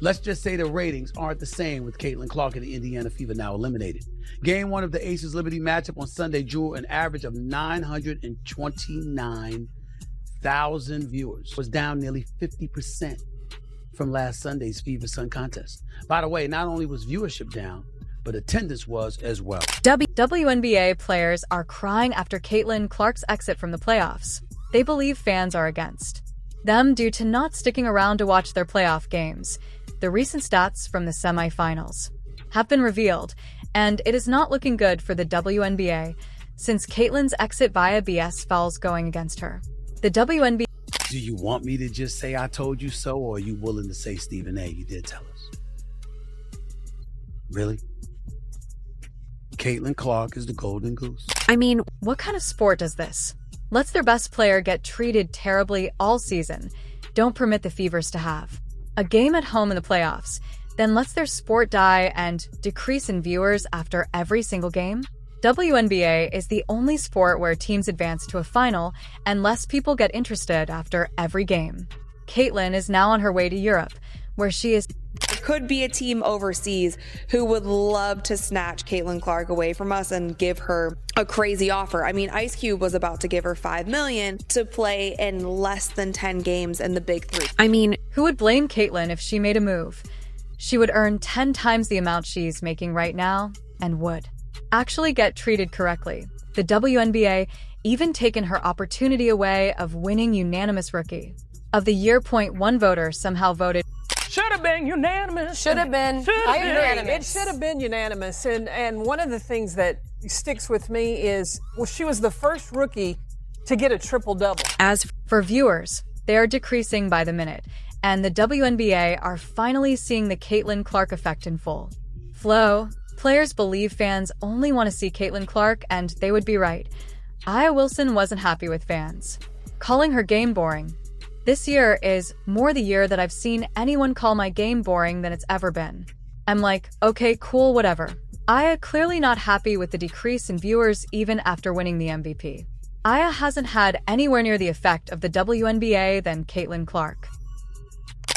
Let's just say the ratings aren't the same with Caitlin Clark and the Indiana Fever now eliminated. Game 1 of the Aces Liberty matchup on Sunday drew an average of 929,000 viewers. Was down nearly 50% from last Sunday's Fever Sun contest. By the way, not only was viewership down, but attendance was as well. WNBA players are crying after Caitlin Clark's exit from the playoffs. They believe fans are against them due to not sticking around to watch their playoff games. The recent stats from the semifinals have been revealed, and it is not looking good for the WNBA since Caitlin's exit via BS fouls going against her. The WNBA... Do you want me to just say I told you so, or are you willing to say, Stephen A., you did tell us? Really? Caitlin Clark is the golden goose. I mean, what kind of sport does this? Lets their best player get treated terribly all season. Don't permit the Fevers to have a game at home in the playoffs, then lets their sport die and decrease in viewers after every single game? WNBA is the only sport where teams advance to a final and less people get interested after every game. Caitlin is now on her way to Europe, where she is... There could be a team overseas who would love to snatch Caitlin Clark away from us and give her a crazy offer. I mean, Ice Cube was about to give her $5 million to play in less than 10 games in the Big Three. I mean, who would blame Caitlin if she made a move? She would earn 10 times the amount she's making right now and would actually get treated correctly. The WNBA even taken her opportunity away of winning unanimous Rookie of the Year. One voter somehow voted should have been unanimous. Should have been. I agree. It should have been unanimous. And one of the things that sticks with me is, well, she was the first rookie to get a triple-double. As for viewers, they are decreasing by the minute, and the WNBA are finally seeing the Caitlin Clark effect in full flow. Players believe fans only want to see Caitlin Clark, and they would be right. Aya Wilson wasn't happy with fans calling her game boring. This year is more the year that I've seen anyone call my game boring than it's ever been. I'm like, okay, cool, whatever. Aya clearly not happy with the decrease in viewers even after winning the MVP. Aya hasn't had anywhere near the effect of the WNBA than Caitlin Clark.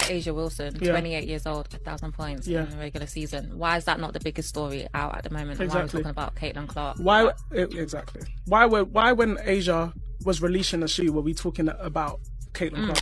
A'ja Wilson, 28 years old, 1,000 points in the regular season. Why is that not the biggest story out at the moment? And why are we talking about Caitlin Clark? Why exactly? Why when A'ja was releasing the shoe were we talking about Caitlin Clark?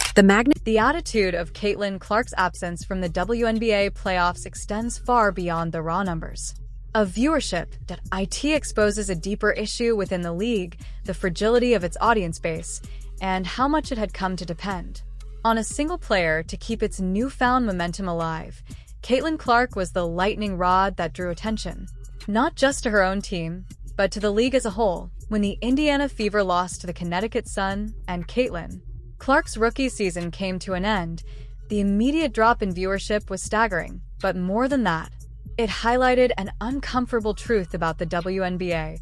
The attitude of Caitlin Clark's absence from the WNBA playoffs extends far beyond the raw numbers of viewership. That IT exposes a deeper issue within the league, the fragility of its audience base, and how much it had come to depend on a single player to keep its newfound momentum alive. Caitlin Clark was the lightning rod that drew attention, not just to her own team, but to the league as a whole. When the Indiana Fever lost to the Connecticut Sun and Caitlin Clark's rookie season came to an end, the immediate drop in viewership was staggering. But more than that, it highlighted an uncomfortable truth about the WNBA.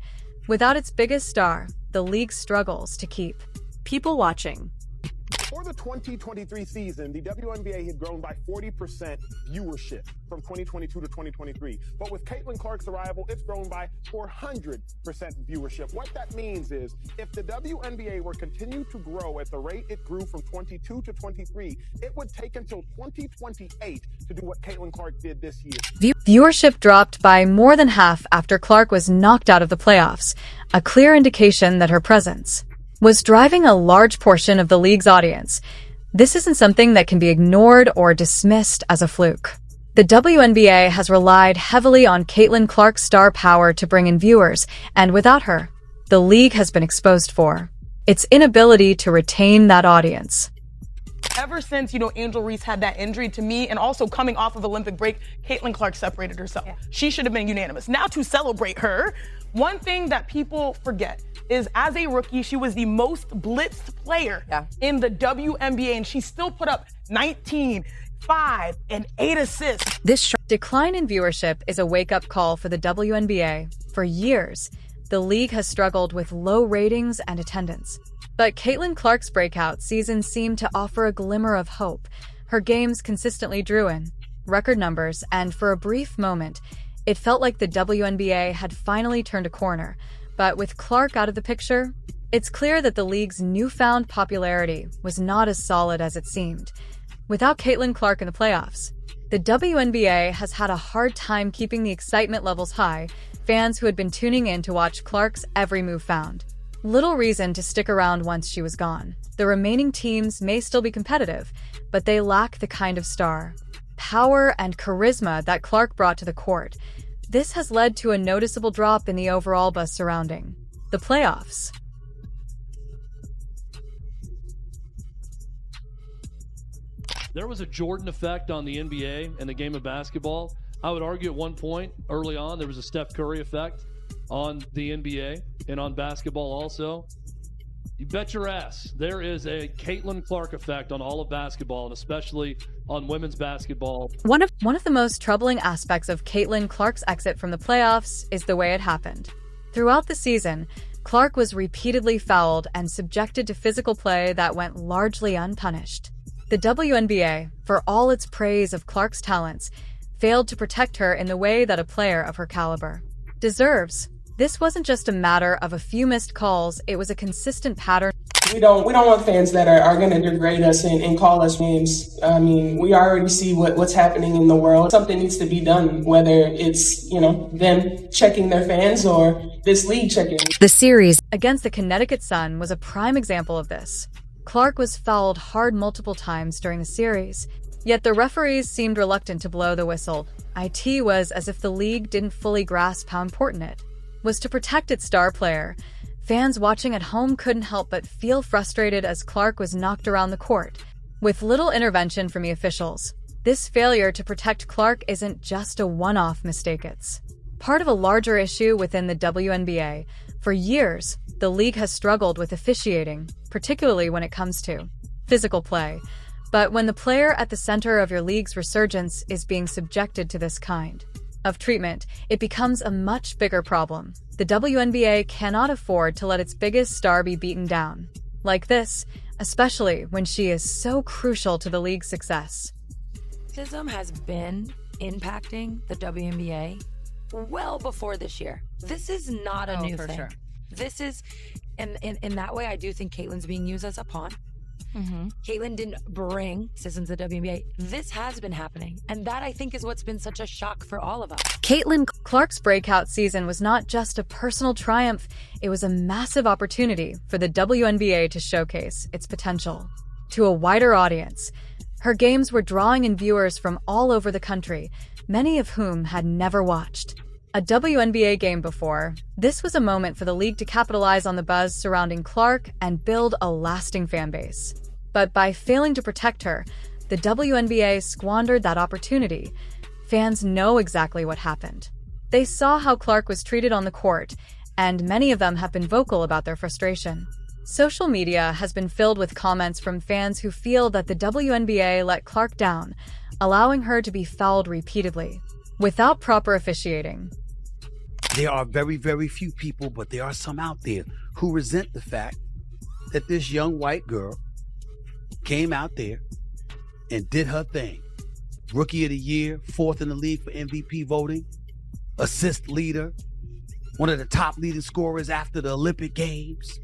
Without its biggest star, the league struggles to keep people watching. For the 2023 season, the WNBA had grown by 40% viewership from 2022 to 2023. But with Caitlin Clark's arrival, it's grown by 400% viewership. What that means is if the WNBA were continue to grow at the rate it grew from 22 to 23, it would take until 2028 to do what Caitlin Clark did this year. Viewership dropped by more than half after Clark was knocked out of the playoffs, a clear indication that her presence was driving a large portion of the league's audience. This isn't something that can be ignored or dismissed as a fluke. The WNBA has relied heavily on Caitlin Clark's star power to bring in viewers, and without her, the league has been exposed for its inability to retain that audience. Ever since, Angel Reese had that injury to me, and also coming off of Olympic break, Caitlin Clark separated herself. Yeah. She should have been unanimous. Now to celebrate her, one thing that people forget is as a rookie, she was the most blitzed player in the WNBA, and she still put up 19, 5, and 8 assists. This decline in viewership is a wake-up call for the WNBA. For years, the league has struggled with low ratings and attendance. But Caitlin Clark's breakout season seemed to offer a glimmer of hope. Her games consistently drew in record numbers, and for a brief moment, it felt like the WNBA had finally turned a corner. But with Clark out of the picture, it's clear that the league's newfound popularity was not as solid as it seemed. Without Caitlin Clark in the playoffs, The WNBA has had a hard time keeping the excitement levels high, fans who had been tuning in to watch Clark's every move found. Little reason to stick around once she was gone. The remaining teams may still be competitive, but they lack the kind of star, power, and charisma that Clark brought to the court. This has led to a noticeable drop in the overall buzz surrounding the playoffs. There was a Jordan effect on the NBA and the game of basketball. I would argue at one point early on there was a Steph Curry effect on the NBA and on basketball also. You bet your ass there is a Caitlin Clark effect on all of basketball, and especially on women's basketball. One of the most troubling aspects of Caitlin Clark's exit from the playoffs is the way it happened. Throughout the season, Clark was repeatedly fouled and subjected to physical play that went largely unpunished. The WNBA, for all its praise of Clark's talents, failed to protect her in the way that a player of her caliber deserves. This wasn't just a matter of a few missed calls, it was a consistent pattern. We don't want fans that are going to degrade us and call us names. I mean, we already see what's happening in the world. Something needs to be done, whether it's, them checking their fans or this league checking. The series against the Connecticut Sun was a prime example of this. Clark was fouled hard multiple times during the series, yet the referees seemed reluctant to blow the whistle. It was as if the league didn't fully grasp how important it was to protect its star player. Fans watching at home couldn't help but feel frustrated as Clark was knocked around the court, with little intervention from the officials. This failure to protect Clark isn't just a one-off mistake, it's part of a larger issue within the WNBA. For years, the league has struggled with officiating, particularly when it comes to physical play. But when the player at the center of your league's resurgence is being subjected to this kind of treatment, it becomes a much bigger problem. The WNBA cannot afford to let its biggest star be beaten down like this, especially when she is so crucial to the league's success. Racism has been impacting the WNBA well before this year. This is not a new thing. Sure. This is, in that way, I do think Caitlin's being used as a pawn. Mm-hmm. Caitlin didn't bring racism to the WNBA. This has been happening, and that I think is what's been such a shock for all of us. Caitlin Clark's breakout season was not just a personal triumph, it was a massive opportunity for the WNBA to showcase its potential to a wider audience. Her games were drawing in viewers from all over the country, many of whom had never watched a WNBA game before. This was a moment for the league to capitalize on the buzz surrounding Clark and build a lasting fan base. But by failing to protect her, the WNBA squandered that opportunity. Fans know exactly what happened. They saw how Clark was treated on the court, and many of them have been vocal about their frustration. Social media has been filled with comments from fans who feel that the WNBA let Clark down, allowing her to be fouled repeatedly, without proper officiating. There are very, very few people, but there are some out there who resent the fact that this young white girl came out there and did her thing. Rookie of the year, 4th in the league for MVP voting, assist leader, one of the top leading scorers after the Olympic Games.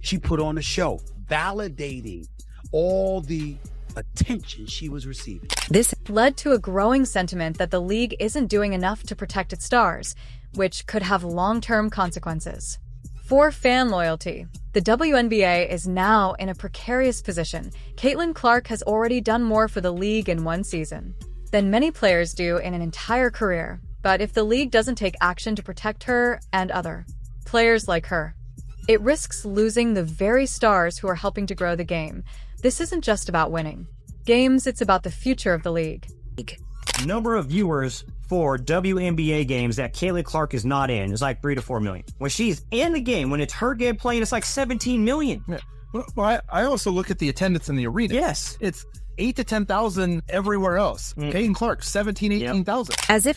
She put on a show, validating all the attention she was receiving. This led to a growing sentiment that the league isn't doing enough to protect its stars, which could have long-term consequences. For fan loyalty, the WNBA is now in a precarious position. Caitlin Clark has already done more for the league in one season than many players do in an entire career. But if the league doesn't take action to protect her and other players like her, it risks losing the very stars who are helping to grow the game. This isn't just about winning games, it's about the future of the league. Number of viewers for WNBA games that Caitlin Clark is not in is like 3 to 4 million. When she's in the game, when it's her game playing, it's like 17 million. Yeah. Well, I also look at the attendance in the arena. Yes. It's 8,000 to 10,000 everywhere else. Caitlin Clark, 17,000, 18,000. As if